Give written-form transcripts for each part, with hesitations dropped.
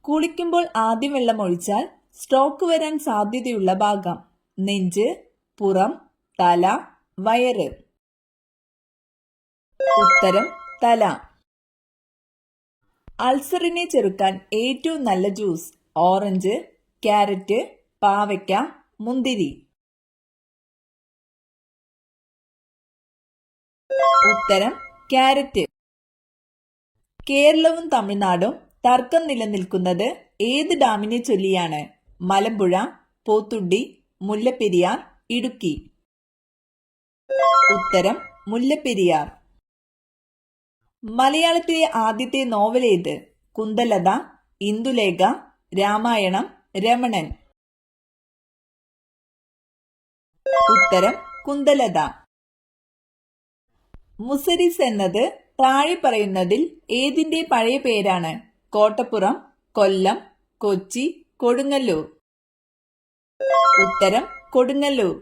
കുളിക്കുമ്പോൾ ആദ്യം വെള്ളം ഒഴിച്ചാൽ സ്ട്രോക്ക് വരാൻ സാധ്യതയുള്ള ഭാഗം: നെഞ്ച്, പുറം, തല, വയറ്. ഉത്തരം തല. അൾസറിനെ ചെറുക്കാൻ ഏറ്റവും നല്ല ജ്യൂസ്: ഓറഞ്ച്, ക്യാരറ്റ്, പാവയ്ക്ക, മുന്തിരി. ഉത്തരം ക്യാരറ്റ്. കേരളവും തമിഴ്നാടും തർക്കം നിലനിൽക്കുന്നത് ഏത് ഡാമിനെ ചൊല്ലിയാണ്? മലമ്പുഴ, പോത്തുണ്ടി, മുല്ലപ്പെരിയാർ, ഇടുക്കി. ഉത്തരം മുല്ലപ്പെരിയാർ. മലയാളത്തിലെ ആദ്യത്തെ നോവൽ ഏത്? കുന്തലത, ഇന്ദുലേഖ, രാമായണം, രമണൻ. ഉത്തരം കുന്തലത. മുസരിസ് എന്നത് താഴെ പറയുന്നതിൽ ഏതിന്റെ പഴയ പേരാണ്? കോട്ടപ്പുറം, കൊല്ലം, കൊച്ചി, കൊടുങ്ങല്ലൂർ. ഉത്തരം കൊടുങ്ങല്ലൂർ.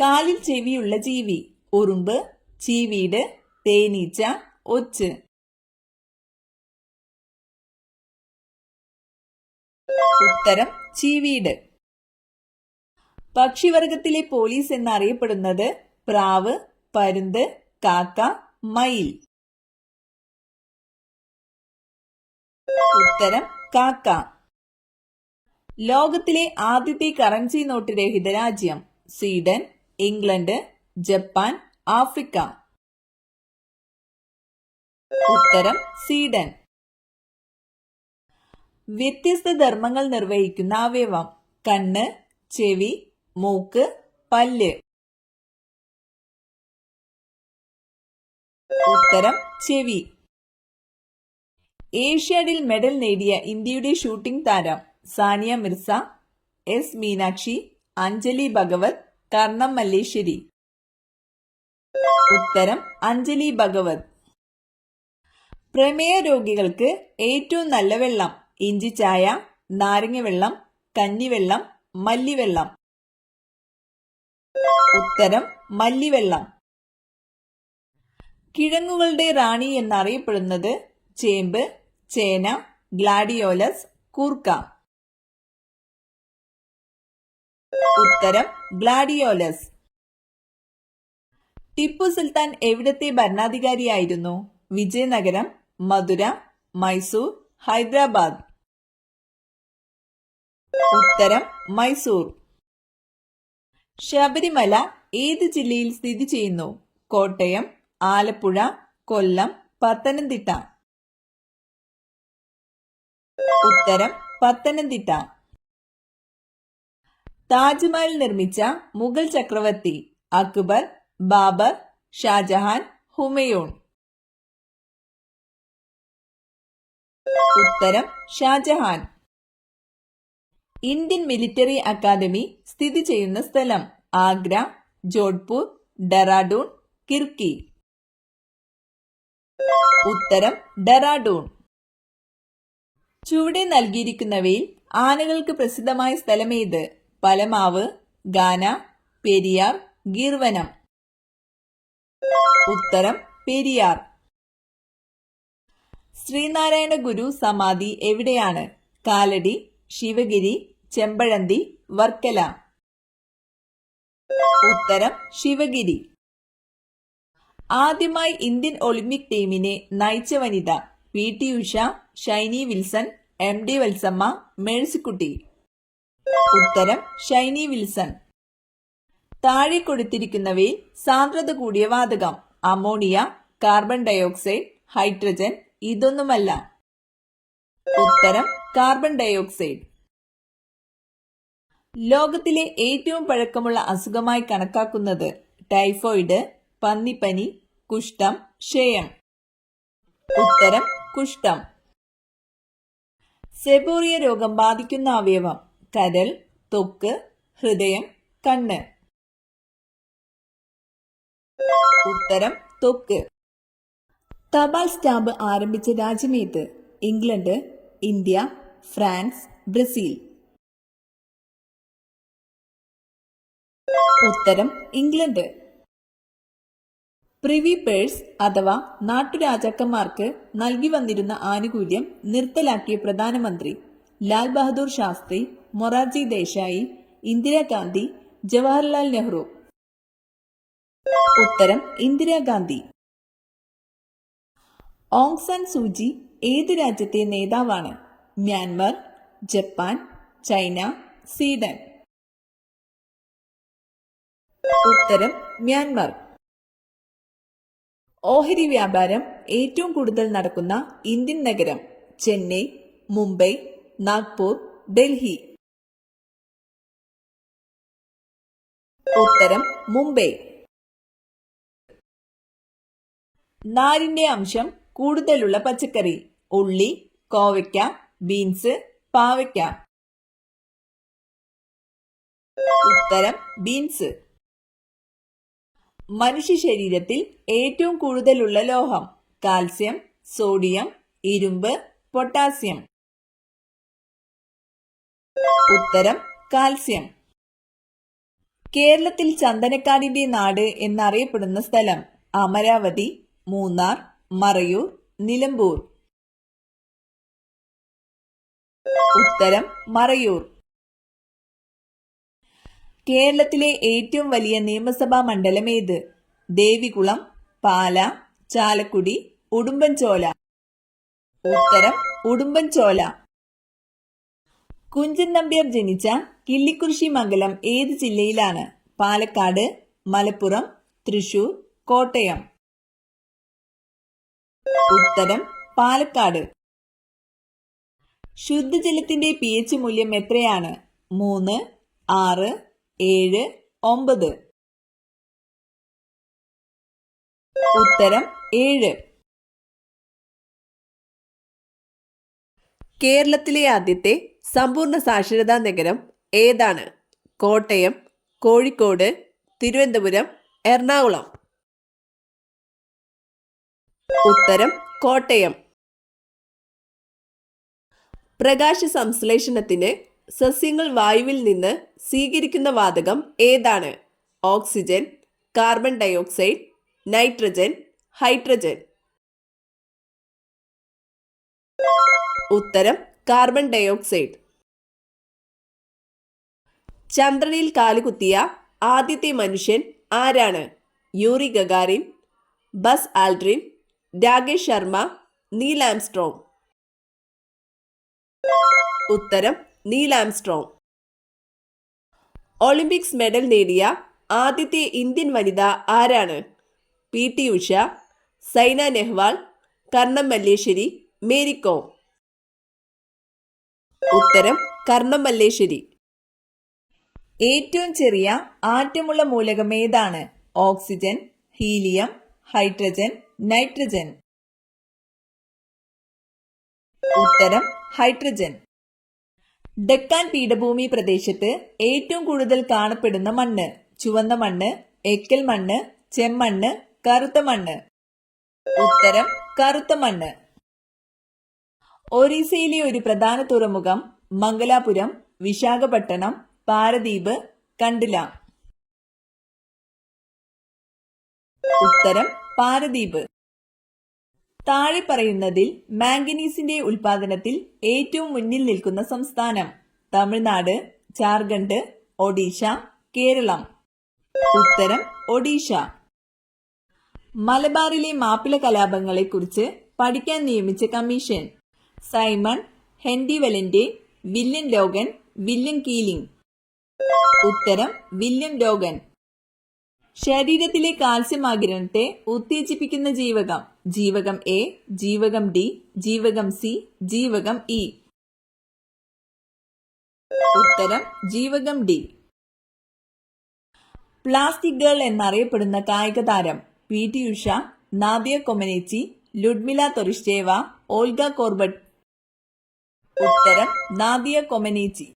കാലിൽ ചെവിയുള്ള ജീവി: ഉറുമ്പ്, ചീവീട്, തേനീച്ച, ഒച്ച്. ഉത്തരം ചീവീട്. പക്ഷിവർഗത്തിലെ പോലീസ് എന്നറിയപ്പെടുന്നത്? പ്രാവ്, പരുന്ത്, കാക്ക, മയിൽ. ഉത്തരം കാക്ക. ലോകത്തിലെ ആദ്യത്തെ കറൻസി നോട്ട് രഹിത രാജ്യം? Sweden, England, Japan, Africa. ഉത്തരം സ്വീഡൻ. വ്യത്യസ്ത ധർമ്മങ്ങൾ നിർവഹിക്കുന്ന അവയവം: കണ്ണ്, ചെവി, മൂക്ക്, പല്ല്. ഉത്തരം ചെവി. ഏഷ്യാഡിൽ മെഡൽ നേടിയ ഇന്ത്യയുടെ ഷൂട്ടിംഗ് താരം: സാനിയ മിർസ, എസ് മീനാക്ഷി, അഞ്ജലി ഭഗവത്, കർണം മല്ലേശ്വരി. ഉത്തരം അഞ്ജലി ഭഗവത്. പ്രമേയ രോഗികൾക്ക് ഏറ്റവും നല്ല വെള്ളം: ഇഞ്ചിച്ചായ, നാരങ്ങ വെള്ളം, കഞ്ഞിവെള്ളം, മല്ലിവെള്ളം. ഉത്തരം മല്ലിവെള്ളം. കിഴങ്ങുകളുടെ റാണി എന്നറിയപ്പെടുന്നത്? ചേമ്പ്, ചേന, ഗ്ലാഡിയോലസ്, കൂർക്ക. ഉത്തരം ഗ്ലാഡിയോലസ്. ടിപ്പു സുൽത്താൻ എവിടത്തെ ഭരണാധികാരിയായിരുന്നു? വിജയനഗരം, മധുര, മൈസൂർ, ഹൈദരാബാദ്. ഉത്തരം മൈസൂർ. ശബരിമല ഏത് ജില്ലയിൽ സ്ഥിതി ചെയ്യുന്നു? കോട്ടയം, ആലപ്പുഴ, കൊല്ലം, പത്തനംതിട്ട. ഉത്തരം പത്തനംതിട്ട. താജ്മഹൽ നിർമ്മിച്ച മുഗൾ ചക്രവർത്തി? അക്ബർ, ബാബർ, ഷാജഹാൻ, ഹുമയൂൺ. ഉത്തരം ഷാജഹാൻ. ഇന്ത്യൻ മിലിറ്ററി അക്കാദമി സ്ഥിതി ചെയ്യുന്ന സ്ഥലം? ആഗ്ര, ജോധ്പൂർ, ഡെറാഡൂൺ, കിർക്കി. ഉത്തരം ഡെറാഡൂൺ. ചുവടെ നൽകിയിരിക്കുന്നവയിൽ ആനകൾക്ക് പ്രസിദ്ധമായ സ്ഥലമേത്? പലമാവ്, ഗാന, പെരിയാർ, ഗീർവനം. ഉത്തരം പെരിയാർ. ശ്രീനാരായണ ഗുരു സമാധി എവിടെയാണ്? കാലടി, ശിവഗിരി, ചെമ്പഴന്തി, വർക്കല. ഉത്തരം ശിവഗിരി. ആദ്യമായി ഇന്ത്യൻ ഒളിമ്പിക് ടീമിനെ നയിച്ച വനിത? PT Usha, Shiny Wilson, MD Valsamma, Mercykutty. ഉത്തരം ഷൈനി വിൽസൺ. താഴെ കൊടുത്തിരിക്കുന്നവയിൽ സാന്ദ്രത കൂടിയ വാതകം? Ammonia, carbon dioxide, hydrogen. ഇതൊന്നുമല്ല. ഉത്തരം കാർബൺ ഡയോക്സൈഡ്. ലോകത്തിലെ ഏറ്റവും പഴക്കമുള്ള അസുഖമായി കണക്കാക്കുന്നത്? ടൈഫോയിഡ്, പന്നിപ്പനി, കുഷ്ഠം, ക്ഷയം. ഉത്തരം കുഷ്ഠം. സെബോറിയ രോഗം ബാധിക്കുന്ന അവയവം? കരൾ, ത്വക്ക്, ഹൃദയം, കണ്ണ്. ഉത്തരം ത്വക്ക്. തപാൽ സ്റ്റാമ്പ് ആരംഭിച്ച രാജ്യമേത്? England, India, France, Brazil. ഉത്തരം ഇംഗ്ലണ്ട്. പ്രിവി പേഴ്സ് അഥവാ നാട്ടുരാജാക്കന്മാർക്ക് നൽകി വന്നിരുന്ന ആനുകൂല്യം നിർത്തലാക്കിയ പ്രധാനമന്ത്രി ലാൽ ബഹദൂർ ശാസ്ത്രി, മൊറാർജി ദേശായി, ഇന്ദിരാഗാന്ധി, ജവഹർലാൽ നെഹ്റു. ഉത്തരം ഇന്ദിരാഗാന്ധി. ഓങ് സാൻ സൂചി ഏത് രാജ്യത്തെ നേതാവാണ്? Myanmar, Japan, China, Sweden. ഉത്തരം മ്യാൻമർ. ഓഹരി വ്യാപാരം ഏറ്റവും കൂടുതൽ നടക്കുന്ന ഇന്ത്യൻ നഗരം? ചെന്നൈ, മുംബൈ, നാഗ്പൂർ, ഡൽഹി. ഉത്തരം മുംബൈ. നാരിന്റെ അംശം കൂടുതലുള്ള പച്ചക്കറി? ഉള്ളി, കോവയ്ക്ക, ബീൻസ്, പാവയ്ക്ക. ഉത്തരം ബീൻസ്. മനുഷ്യ ശരീരത്തിൽ ഏറ്റവും കൂടുതലുള്ള ലോഹം? കാൽസ്യം, സോഡിയം, ഇരുമ്പ്, പൊട്ടാസ്യം. ഉത്തരം കാൽസ്യം. കേരളത്തിൽ ചന്ദനക്കാടിന്റെ നാട് എന്നറിയപ്പെടുന്ന സ്ഥലം? അമരാവതി, മൂന്നാർ, മറയൂർ, നിലമ്പൂർ. ഉത്തരം മറയൂർ. കേരളത്തിലെ ഏറ്റവും വലിയ നിയമസഭാ മണ്ഡലം ഏത്? ദേവികുളം, പാല, ചാലക്കുടി, ഉടുമ്പൻചോല. ഉത്തരം ഉടുമ്പൻചോല. കുഞ്ചൻ നമ്പ്യാർ ജനിച്ച കിള്ളിക്കുറിശി മംഗലം ഏത് ജില്ലയിലാണ്? പാലക്കാട്, മലപ്പുറം, തൃശൂർ, കോട്ടയം. ഉത്തരം പാലക്കാട്. ശുദ്ധജലത്തിന്റെ pH മൂല്യം എത്രയാണ്? 3, 6, 7, 9. ഉത്തരം 7. കേരളത്തിലെ ആദ്യത്തെ സമ്പൂർണ്ണ സാക്ഷരതാ നഗരം ഏതാണ്? കോട്ടയം, കോഴിക്കോട്, തിരുവനന്തപുരം, എറണാകുളം. ഉത്തരം കോട്ടയം. പ്രകാശ സംശ്ലേഷണത്തിന് സസ്യങ്ങൾ വായുവിൽ നിന്ന് സ്വീകരിക്കുന്ന വാതകം ഏതാണ്? Oxygen, carbon dioxide, nitrogen, hydrogen. ഉത്തരം കാർബൺ ഡയോക്സൈഡ്. ചന്ദ്രനിൽ കാലുകുത്തിയ ആദ്യത്തെ മനുഷ്യൻ ആരാണ്? Yuri Gagarin, Buzz Aldrin, Rakesh Sharma, Neil Armstrong. ഉത്തരം നീൽ ആംസ്ട്രോങ്. ഒളിമ്പിക്സ് മെഡൽ നേടിയ ആദ്യത്തെ ഇന്ത്യൻ വനിത ആരാണ്? PT Usha, Saina Nehwal, Karnam Malleshwari, Mary com. ഉത്തരം കർണം മല്ലേശ്വരി. ഏറ്റവും ചെറിയ ആറ്റമുള്ള മൂലകം ഏതാണ്? Oxygen, helium, hydrogen, nitrogen. ഉത്തരം ഹൈഡ്രജൻ. ഡെക്കാൻ പീഠഭൂമി പ്രദേശത്ത് ഏറ്റവും കൂടുതൽ കാണപ്പെടുന്ന മണ്ണ്? ചുവന്ന മണ്ണ്, എക്കൽ മണ്ണ്, ചെമ്മണ്ണ്, കറുത്ത മണ്ണ്. ഉത്തരം കറുത്ത മണ്ണ്. ഒറീസയിലെ ഒരു പ്രധാന തുറമുഖം? മംഗലാപുരം, വിശാഖപട്ടണം, പാരദീപ്, കണ്ടില. ഉത്തരം പാരദീപ്. താഴെ പറയുന്നതിൽ മാംഗനീസിന്റെ ഉൽപാദനത്തിൽ ഏറ്റവും മുന്നിൽ നിൽക്കുന്ന സംസ്ഥാനം? തമിഴ്നാട്, ജാർഖണ്ഡ്, ഒഡീഷ, കേരളം. ഉത്തരം ഒഡീഷ. മലബാറിലെ മാപ്പിള കലാപങ്ങളെക്കുറിച്ച് പഠിക്കാൻ നിയമിച്ച കമ്മീഷൻ? സൈമൺ, ഹെൻറി വെലന്റെ, വില്യം ലോഗൻ, വില്യം കീലിംഗ്. ഉത്തരം വില്യം ലോഗൻ. ശരീരത്തിലെ കാൽസ്യം ആഗിരണത്തെ ഉത്തേജിപ്പിക്കുന്ന ജീവകം? ജീവകം A, ജീവകം D, ജീവകം C, ജീവകം E. ഉത്തരം ജീവകം D. പ്ലാസ്റ്റിക് ഗേൾ എന്നറിയപ്പെടുന്ന കായിക താരം? PT Usha, Nadia Comaneci, Ludmila Turishcheva, Olga Korbut. ഉത്തരം നാദിയ കൊമനേച്ചി.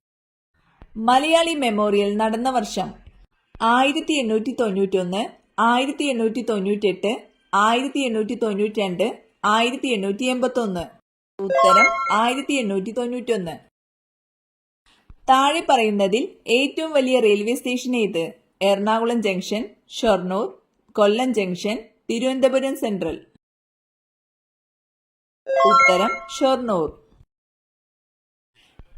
മലയാളി മെമ്മോറിയൽ നടന്ന വർഷം? 1891, 1898, 1892, 1881. ഉത്തരം 1891. താഴെ പറയുന്നതിൽ ഏറ്റവും വലിയ റെയിൽവേ സ്റ്റേഷൻ ഏത്? എറണാകുളം ജംഗ്ഷൻ, ഷൊർണൂർ, കൊല്ലം ജംഗ്ഷൻ, തിരുവനന്തപുരം സെൻട്രൽ. ഉത്തരം ഷൊർണൂർ.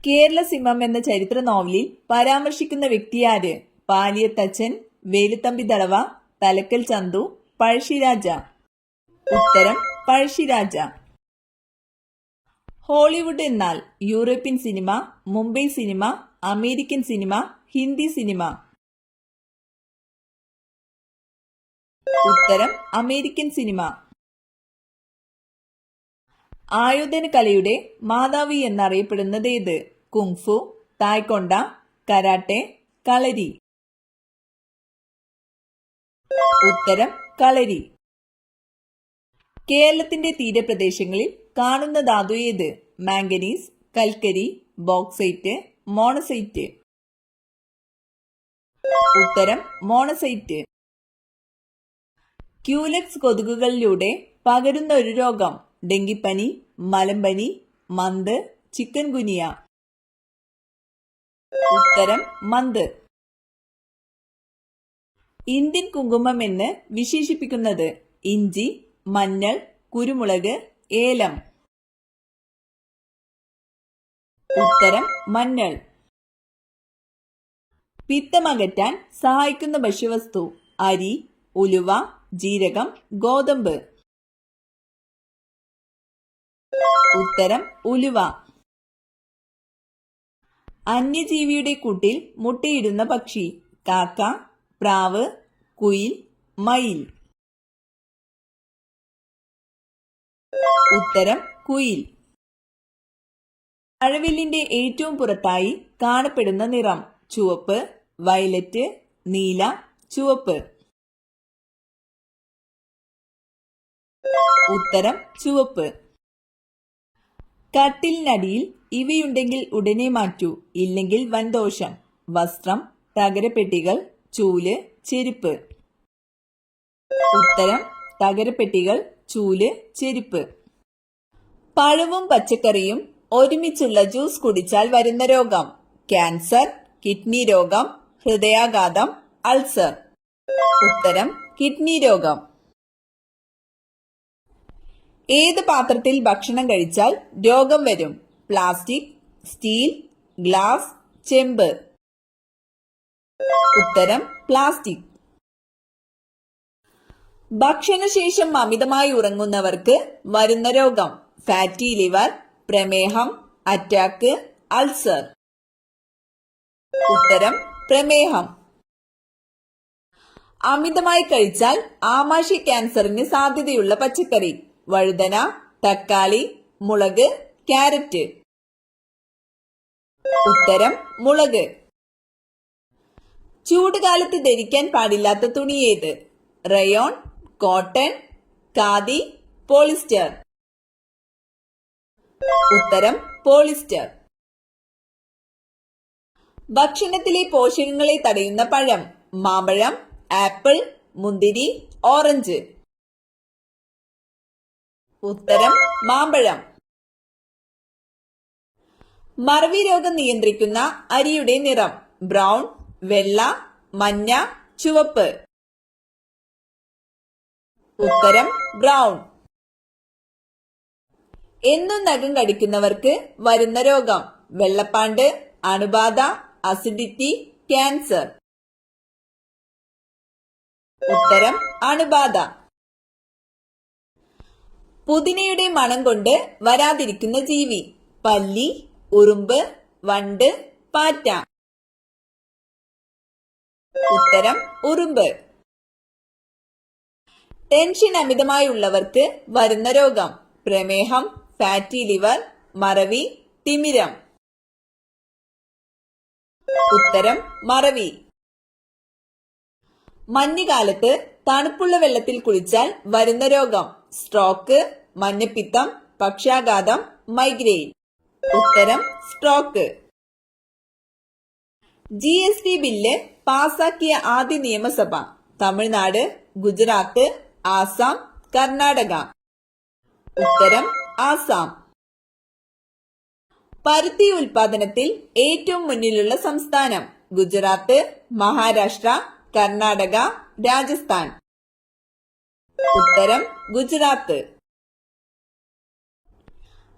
കേരള സിംഹം എന്ന ചരിത്ര നോവലിൽ പരാമർശിക്കുന്ന വ്യക്തിയാര്? പാലിയത്തച്ഛൻ, വേലുത്തമ്പി ദളവ, തലക്കൽ ചന്തു, പഴശ്ശിരാജ. ഉത്തരം പഴശ്ശിരാജ. ഹോളിവുഡ് എന്നാൽ European cinema, Mumbai cinema, American cinema, Hindi cinema. ഉത്തരം അമേരിക്കൻ സിനിമ. ആയോധന കലയുടെ മാതാവി എന്നറിയപ്പെടുന്നത് ഏത്? കുങ്ഫു, തായ്ക്കൊണ്ട, കരാട്ടെ, കളരി. ഉത്തരം കളരി. കേരളത്തിന്റെ തീരപ്രദേശങ്ങളിൽ കാണുന്ന ധാതു ഏത്? മാംഗനീസ്, കൽക്കരി, ബോക്സൈറ്റ്, മോണസൈറ്റ്. ഉത്തരം മോണസൈറ്റ്. ക്യൂലെക്സ് കൊതുകുകളിലൂടെ പകരുന്ന ഒരു രോഗം? ഡെങ്കിപ്പനി, മലമ്പനി, മന്ത്, ചിക്കൻ ഗുനിയ. ഉത്തരം മന്ത്. ഇന്ത്യൻ കുങ്കുമം എന്ന് വിശേഷിപ്പിക്കുന്നത്? ഇഞ്ചി, മഞ്ഞൾ, കുരുമുളക്, ഏലം. ഉത്തരം മഞ്ഞൾ. പിത്തമകറ്റാൻ സഹായിക്കുന്ന ഭക്ഷ്യവസ്തു? അരി, ഉലുവ, ജീരകം, ഗോതമ്പ്. ഉത്തരം ഉലുവ. അന്യജീവിയുടെ കൂട്ടിൽ മുട്ടയിടുന്ന പക്ഷി? കാക്ക, പ്രാവ്, കുയിൽ, മയിൽ. ഉത്തരം കുയിൽ. മഴവില്ലിന്റെ ഏറ്റവും പുറത്തായി കാണപ്പെടുന്ന നിറം? ചുവപ്പ്, വയലറ്റ്, നീല, ചുവപ്പ്. ഉത്തരം ചുവപ്പ്. കട്ടിലിനടിയിൽ ഇവയുണ്ടെങ്കിൽ ഉടനെ മാറ്റൂ, ഇല്ലെങ്കിൽ വൻദോഷം. വസ്ത്രം, തകരപ്പെട്ടികൾ, ചൂല്, ചെരുപ്പ്. ഉത്തരം തകരപ്പെട്ടികൾ, ചൂല്, ചെരുപ്പ്. പഴവും പച്ചക്കറിയും ഒരുമിച്ചുള്ള ജ്യൂസ് കുടിച്ചാൽ വരുന്ന രോഗം? ക്യാൻസർ, കിഡ്നി രോഗം, ഹൃദയാഘാതം, അൾസർ. ഉത്തരം കിഡ്നി രോഗം. ഏത് പാത്രത്തിൽ ഭക്ഷണം കഴിച്ചാൽ രോഗം വരും? പ്ലാസ്റ്റിക്, സ്റ്റീൽ, ഗ്ലാസ്, ചെമ്പ്. ഉത്തരം പ്ലാസ്റ്റിക്. ഭക്ഷണശേഷം അമിതമായി ഉറങ്ങുന്നവർക്ക് വരുന്ന രോഗം? ഫാറ്റി ലിവർ, പ്രമേഹം, അറ്റാക്ക്, അൾസർ. ഉത്തരം പ്രമേഹം. അമിതമായി കഴിച്ചാൽ ആമാശയ ക്യാൻസറിന് സാധ്യതയുള്ള പച്ചക്കറി? വഴുതന, തക്കാളി, മുളക്, ക്യാരറ്റ്. ഉത്തരം മുളക്. ചൂടുകാലത്ത് ധരിക്കാൻ പാടില്ലാത്ത തുണി ഏത്? Rayon, cotton, khadi, polyester. ഉത്തരം പോളിസ്റ്റർ. ഭക്ഷണത്തിലെ പോഷകങ്ങളെ തടയുന്ന പഴം? മാമ്പഴം, ആപ്പിൾ, മുന്തിരി, ഓറഞ്ച്. ഉത്തരം മാമ്പഴം. മറവി രോഗം നിയന്ത്രിക്കുന്ന അരിയുടെ നിറം? ബ്രൗൺ, വെള്ള, മഞ്ഞ, ചുവപ്പ്. ഉത്തരം ബ്രൗൺ. എന്നും നഖം കടിക്കുന്നവർക്ക് വരുന്ന രോഗം? വെള്ളപ്പാണ്ട്, അണുബാധ, അസിഡിറ്റി, ക്യാൻസർ. ഉത്തരം അണുബാധ. പുതിനയുടെ മണം കൊണ്ട് വരാതിരിക്കുന്ന ജീവി? പല്ലി, ഉറുമ്പ്, വണ്ട്, പാറ്റ. ഉത്തരം ഉറുമ്പ്. ടെൻഷൻ അമിതമായി ഉള്ളവർക്ക് വരുന്ന രോഗം? പ്രമേഹം, ഫാറ്റി ലിവർ, മറവി, തിമിരം. ഉത്തരം മറവി. മഞ്ഞുകാലത്ത് തണുപ്പുള്ള വെള്ളത്തിൽ കുളിച്ചാൽ വരുന്ന രോഗം? സ്ട്രോക്ക്, മഞ്ഞപ്പിത്തം, പക്ഷാഘാതം, മൈഗ്രെയിൻ. ഉത്തരം സ്ട്രോക്ക്. GST ബില്ല് പാസാക്കിയ ആദ്യ നിയമസഭ? തമിഴ്നാട്, ഗുജറാത്ത്, ആസാം, കർണാടക. ഉത്തരം ആസാം. പരുത്തി ഉൽപാദനത്തിൽ ഏറ്റവും മുന്നിലുള്ള സംസ്ഥാനം? ഗുജറാത്ത്, മഹാരാഷ്ട്ര, കർണാടക, രാജസ്ഥാൻ. ഉത്തരം ഗുജറാത്ത്.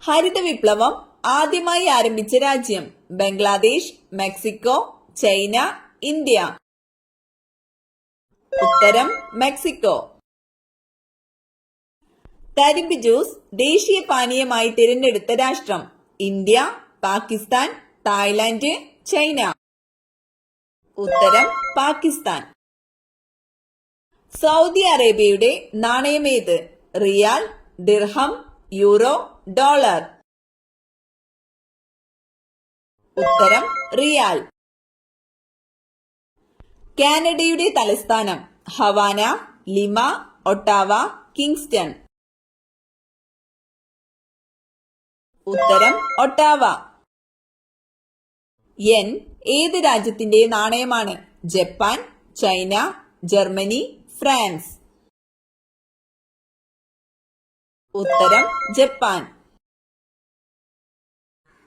ഹരിത വിപ്ലവം ആദ്യമായി ആരംഭിച്ച രാജ്യം ബംഗ്ലാദേശ്, മെക്സിക്കോ, ചൈന, ഇന്ത്യ. ഉത്തരം മെക്സിക്കോ. കരിമ്പ് ജ്യൂസ് ദേശീയ പാനീയമായി തിരഞ്ഞെടുത്ത രാഷ്ട്രം ഇന്ത്യ, പാകിസ്ഥാൻ, തായ്ലാന്റ്, ചൈന. ഉത്തരം പാകിസ്ഥാൻ. സൗദി അറേബ്യയുടെ നാണയമേത്? റിയാൽ, ദിർഹം, യൂറോ, ഡോളർ. ഉത്തരം റിയാൽ. കാനഡയുടെ തലസ്ഥാനം ഹവാന, ലിമ, ഒട്ടാവ, കിങ്സ്റ്റൺ. ഉത്തരം ഒട്ടാവ. യെൻ ഏത് രാജ്യത്തിന്റെ നാണയമാണ്? Japan, China, Germany, France. ഉത്തരം ജപ്പാൻ.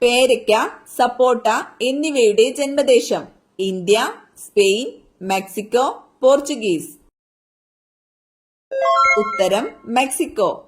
പേരയ്ക്ക, സപ്പോട്ട എന്നിവയുടെ ജന്മദേശം ഇന്ത്യ, സ്പെയിൻ, മെക്സിക്കോ, പോർച്ചുഗീസ്. ഉത്തരം മെക്സിക്കോ.